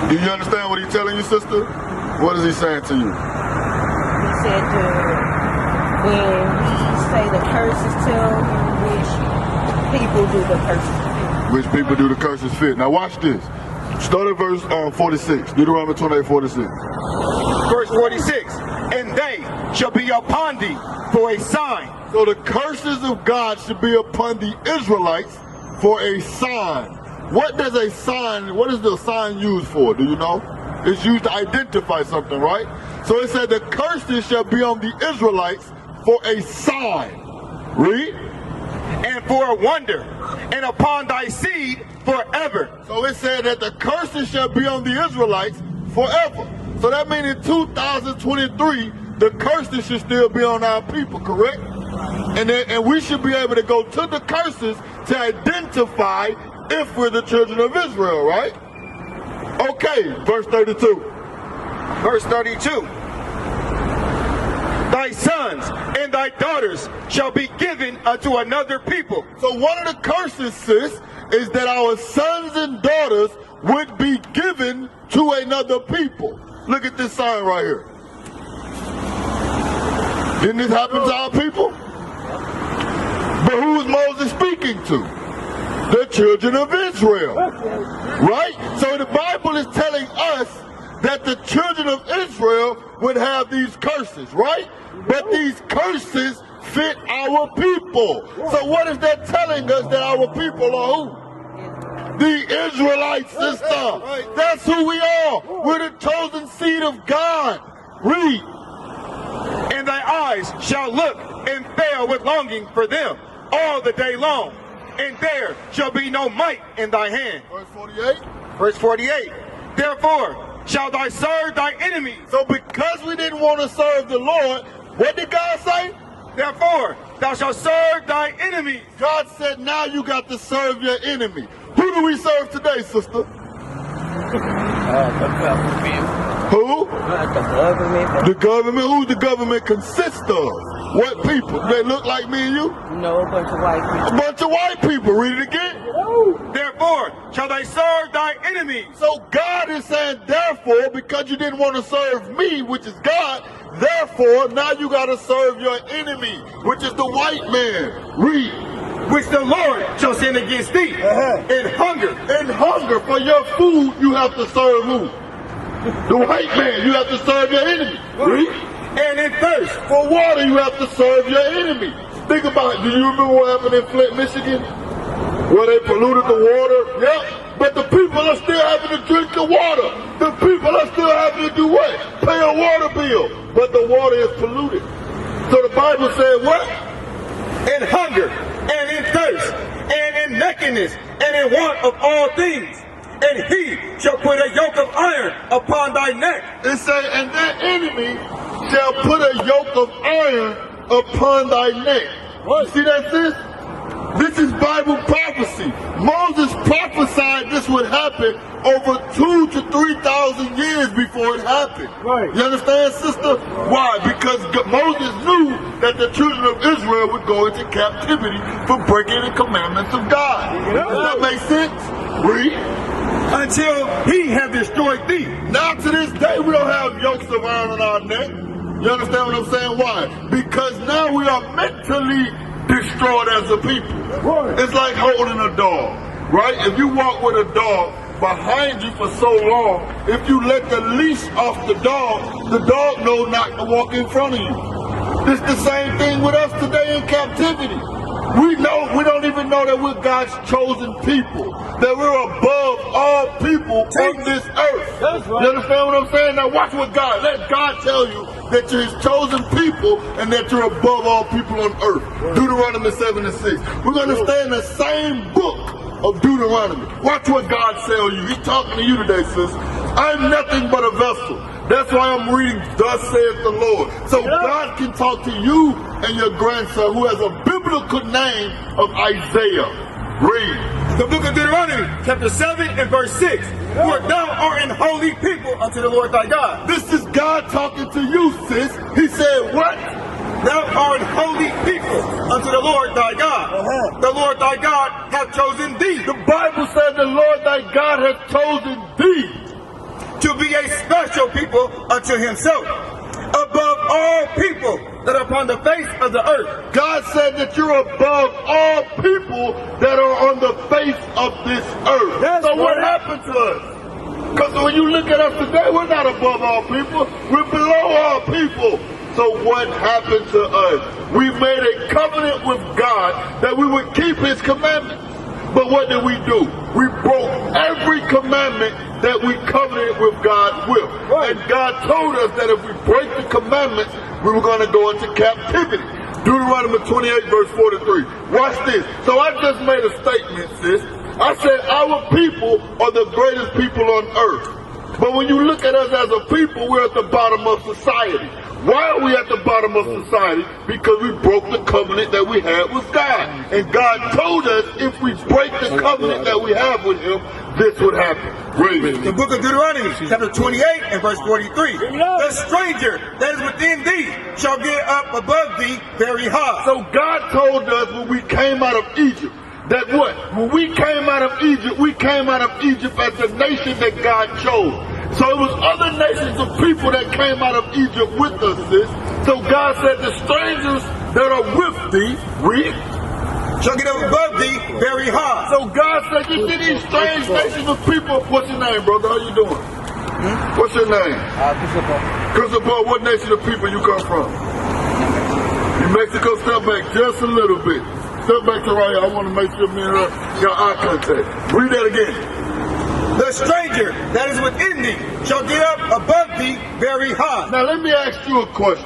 Do you understand what he's telling you, sister? What is he saying to you? He said when he say the curses, tell him which people do the curses fit. Which people do the curses fit. Now watch this. Start at verse 46. Deuteronomy 28:46. Verse 46. And they shall be upon thee for a sign. So the curses of God should be upon the Israelites for a sign. What does a sign, what is the sign used for? Do you know? It's used to identify something, right? So it said the curses shall be on the Israelites for a sign. Read. And for a wonder, and upon thy seed forever. So it said that the curses shall be on the Israelites forever. So that means in 2023, the curses should still be on our people, correct? And we should be able to go to the curses to identify if we're the children of Israel, right? Okay, verse 32. Verse 32. Thy sons and thy daughters shall be given unto another people. So one of the curses, sis, is that our sons and daughters would be given to another people. Look at this sign right here. Didn't this happen to our people? But who was Moses speaking to? The children of Israel. Right? So the Bible is telling us that the children of Israel would have these curses, right? But these curses fit our people. So what is that telling us? That our people are who? The Israelites, sister. That's who we are. We're the chosen seed of God. Read. And thy eyes shall look and fail with longing for them all the day long. And there shall be no might in thy hand. Verse 48. Verse 48. Therefore shall thou serve thy enemies. So because we didn't want to serve the Lord, what did God say? Therefore thou shalt serve thy enemies. God said now you got to serve your enemy. Who do we serve today, sister? The government. Who? The government. The government? Who the government consists of? What people? They look like me and you? No, a bunch of white people. A bunch of white people. Read it again. Therefore shall they serve thy enemies. So God is saying, therefore, because you didn't want to serve me, which is God, therefore, now you got to serve your enemy, which is the white man. Read. Which the Lord shall send against thee in hunger. In hunger for your food, you have to serve who? The white man. You have to serve your enemy. Read. And in thirst for water, you have to serve your enemy. Think about it. Do you remember what happened in Flint, Michigan? Where they polluted the water? Yep. But the people are still having to drink the water. The people are still having to do what? Pay a water bill. But the water is polluted. So the Bible said what? In hunger, and in thirst, and in nakedness, and in want of all things. And he shall put a yoke of iron upon thy neck. It says, and that enemy shall put a yoke of iron upon thy neck. What? See that, sis? This is Bible prophecy. Moses prophesied this would happen over 2,000 to 3,000 years before it happened. Right. You understand, sister? Why? Because Moses knew that the children of Israel would go into captivity for breaking the commandments of God. Does that make sense? Read. Until he have destroyed thee. Now to this day we don't have yokes of iron on our neck. You understand what I'm saying? Why? Because now we are mentally destroyed as a people. Right. It's like holding a dog, right? If you walk with a dog behind you for so long, if you let the leash off the dog knows not to walk in front of you. It's the same thing with us today in captivity. We don't even know that we're God's chosen people, that we're above all people on this earth. That's right. You understand what I'm saying? Now watch what God, let God tell you that you're his chosen people and that you're above all people on earth. Deuteronomy 7 and 6. We're going to stay in the same book of Deuteronomy. Watch what God tells you. He's talking to you today, sis. I'm nothing but a vessel. That's why I'm reading, thus saith the Lord. So God can talk to you and your grandson who has a biblical name of Isaiah. Read. The book of Deuteronomy, chapter 7 and verse 6. For thou art an holy people unto the Lord thy God. This is God talking to you, sis. He said what? Thou art an holy people unto the Lord thy God. The Lord thy God hath chosen thee. The Bible said the Lord thy God hath chosen thee. your people unto himself, above all people that are upon the face of the earth. God said that you're above all people that are on the face of this earth. That's so what right. happened to us? Because when you look at us today, we're not above all people. We're below all people. So what happened to us? We made a covenant with God that we would keep his commandments. But what did we do? We broke every commandment that we covenanted with God with. Right. And God told us that if we break the commandments, we were going to go into captivity. Deuteronomy 28 verse 43. Watch this. So I just made a statement, sis. I said our people are the greatest people on earth. But when you look at us as a people, we're at the bottom of society. Why are we at the bottom of society? Because we broke the covenant that we had with God. And God told us if we break the covenant that we have with him, this would happen. Read. The book of Deuteronomy, chapter 28 and verse 43. The stranger that is within thee shall get up above thee very high. So God told us when we came out of Egypt, that what? When we came out of Egypt, we came out of Egypt as the nation that God chose. So it was other nations of people that came out of Egypt with us, sis. So God said the strangers that are with thee, read, shall get up above thee very high. so God said, you see these strange nations of people. What's your name, brother? How you doing? What's your name? Christopher. What nation of people you come from? New Mexico. Step back just a little bit. Step back to right here. I want to make sure me and her got eye contact. Read that again. The stranger that is within thee shall get up above thee very high. Now let me ask you a question.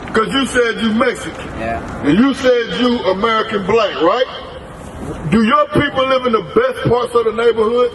Because you said you Mexican. Yeah. And you said you American black, right? Do your people live in the best parts of the neighborhood?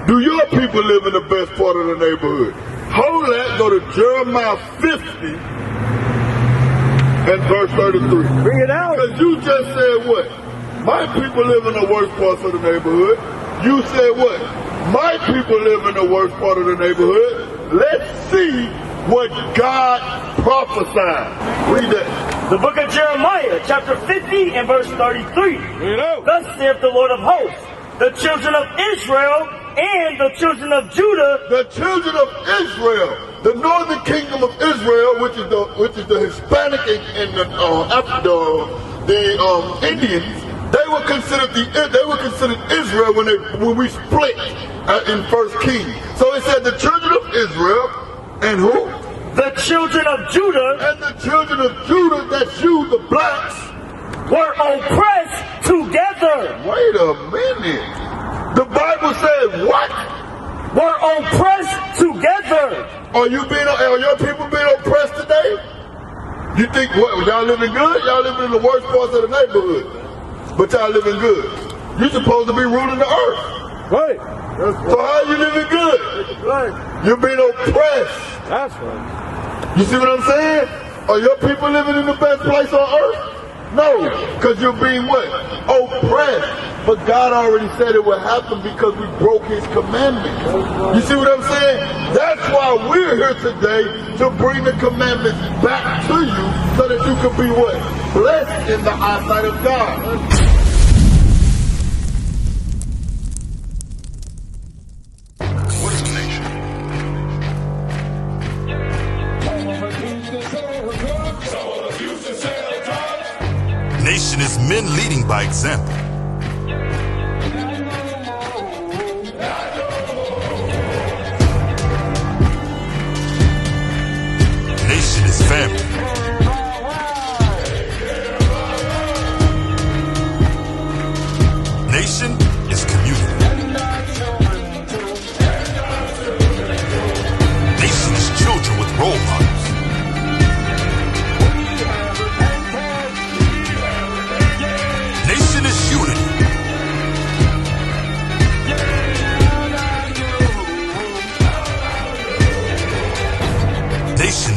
Do your people live in the best part of the neighborhood? Hold that, go to Jeremiah 50 and verse 33. Bring it out. Because you just said what? My people live in the worst parts of the neighborhood. You said what? My people live in the worst part of the neighborhood. Let's see what God prophesied. Read that. The book of Jeremiah, chapter 50 and verse 33. Thus saith the Lord of hosts, the children of Israel and the children of Judah. The children of Israel, the northern kingdom of Israel, which is the Hispanic and the Indians, they were considered Israel when we split in First Kings. So it said the children of Israel and who? The children of Judah. And the children of Judah, that's you, the blacks, Were oppressed together. Wait a minute. The Bible says what? Were oppressed together. Are your people being oppressed today? You think what? Y'all living good? Y'all living in the worst parts of the neighborhood. But y'all living good. You're supposed to be ruling the earth. Right. So how you living good? Right. You're being oppressed. That's right. You see what I'm saying? Are your people living in the best place on earth? No, because you're being what? Oppressed. But God already said it would happen because we broke his commandments. You see what I'm saying? That's why we're here today, to bring the commandments back to you so that you can be what? Blessed in the eyesight of God. Nation is men leading by example. Nation is family. Nation is community. Nation is children with role models. Nation is unity. Nation